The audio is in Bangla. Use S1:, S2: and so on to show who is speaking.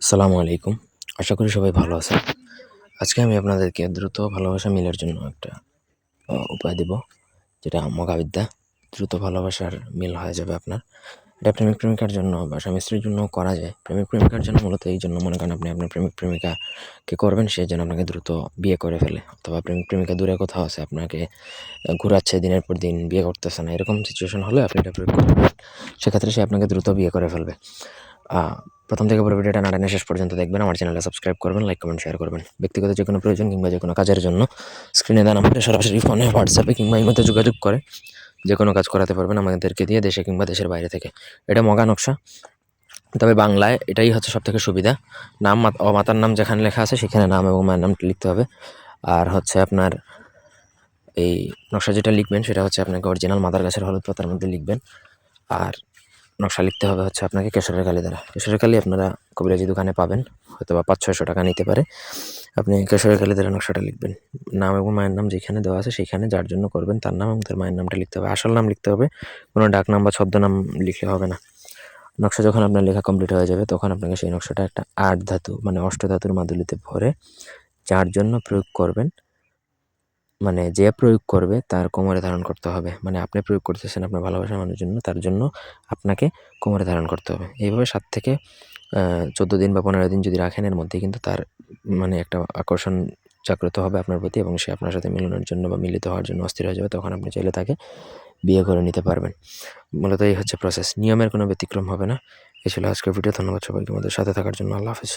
S1: আসসালামু আলাইকুম। আশা করি সবাই ভালো আছেন। আজকে আমি আপনাদেরকে দ্রুত ভালোবাসা মিলের জন্য একটা উপায় দিব, যেটা মহাবিদ্যা। দ্রুত ভালোবাসার মিল হয়ে যাবে আপনার। এটা প্রেমিক-প্রেমিকার জন্য বা স্বামী-স্ত্রীর জন্যও করা যায়। প্রেমিক-প্রেমিকার জন্য মূলত এই জন্য মনে করেন আপনি আপনার প্রেমিক-প্রেমিকাকে করবেন, সে যেন আপনাকে দ্রুত বিয়ে করে ফেলে, অথবা প্রেমিক-প্রেমিকা দূরে কোথাও আছে, আপনাকে ঘুরাচ্ছে দিনের পর দিন, বিয়ে করতেছে না। এরকম সিচুয়েশন হলে আপনি এটা প্রয়োগ করবেন। সেক্ষেত্রে সে আপনাকে দ্রুত বিয়ে করে ফেলবে। প্রথম থেকে পুরো ভিডিওটা না টেনে শেষ পর্যন্ত দেখবেন। আমার চ্যানেলটা সাবস্ক্রাইব করবেন, লাইক, কমেন্ট, শেয়ার করবেন। ব্যক্তিগত যে কোনো প্রয়োজন কিংবা যে কোনো কাজের জন্য স্ক্রিনে দেওয়া নাম্বারে সরাসরি ফোনে, হোয়াটসঅ্যাপে কিংবা ইমোতে যোগাযোগ করে যে কোনো কাজ করাতে পারবেন আমাদেরকে দিয়ে, দেশে কিংবা দেশের বাইরে থেকে। এটা মগা নকশা, তবে বাংলায় এটাই হচ্ছে সবথেকে সুবিধা। নাম মাতার নাম যেখানে লেখা আছে সেখানে নাম এবং মায়ের নামটি লিখতে হবে। আর হচ্ছে আপনার এই নকশা যেটা লিখবেন সেটা হচ্ছে আপনাকে অরিজিনাল মাদার গাছের হলুদ পাতার মধ্যে লিখবেন। আর নকশা লিখতে হবে হচ্ছে আপনাকে কেশরের কালি দ্বারা। কেশরের কালি আপনারা কবিরাজি দোকানে পাবেন, হয়তো বা 500-600 টাকা নিতে পারে। আপনি কেশরের কালি দ্বারা নকশাটা লিখবেন। নাম এবং মায়ের নাম যেখানে দেওয়া আছে সেখানে যার জন্য করবেন তার নাম এবং তার মায়ের নামটা লিখতে হবে। আসল নাম লিখতে হবে, কোনো ডাক নাম বা ছদ্মনাম লিখলে হবে না। নকশা যখন আপনার লেখা কমপ্লিট হয়ে যাবে তখন আপনাকে সেই নকশাটা একটা 8 ধাতু মানে অষ্টধাতুর মাদুলিতে ভরে যার জন্য প্রয়োগ করবেন, মানে যে প্রয়োগ করবে তার কোমরে ধারণ করতে হবে। মানে আপনি প্রয়োগ করতেছেন আপনার ভালোবাসার মানুষের জন্য, তার জন্য আপনাকে কোমরে ধারণ করতে হবে। এইভাবে 7 থেকে 14 দিন বা 15 দিন যদি রাখেন, এর মধ্যে কিন্তু তার মানে একটা আকর্ষণ জাগ্রত হবে আপনার প্রতি এবং সে আপনার সাথে মিলনের জন্য বা মিলিত হওয়ার জন্য অস্থির হয়ে যাবে। তখন আপনি চাইলে তাকে বিয়ে করে নিতে পারবেন। মূলত এই হচ্ছে প্রসেস, নিয়মের কোনো ব্যতিক্রম হবে না। এই ছিল আজকের ভিডিও। ধন্যবাদ সবাইকে আমাদের সাথে থাকার জন্য। আল্লাহ হাফেজ।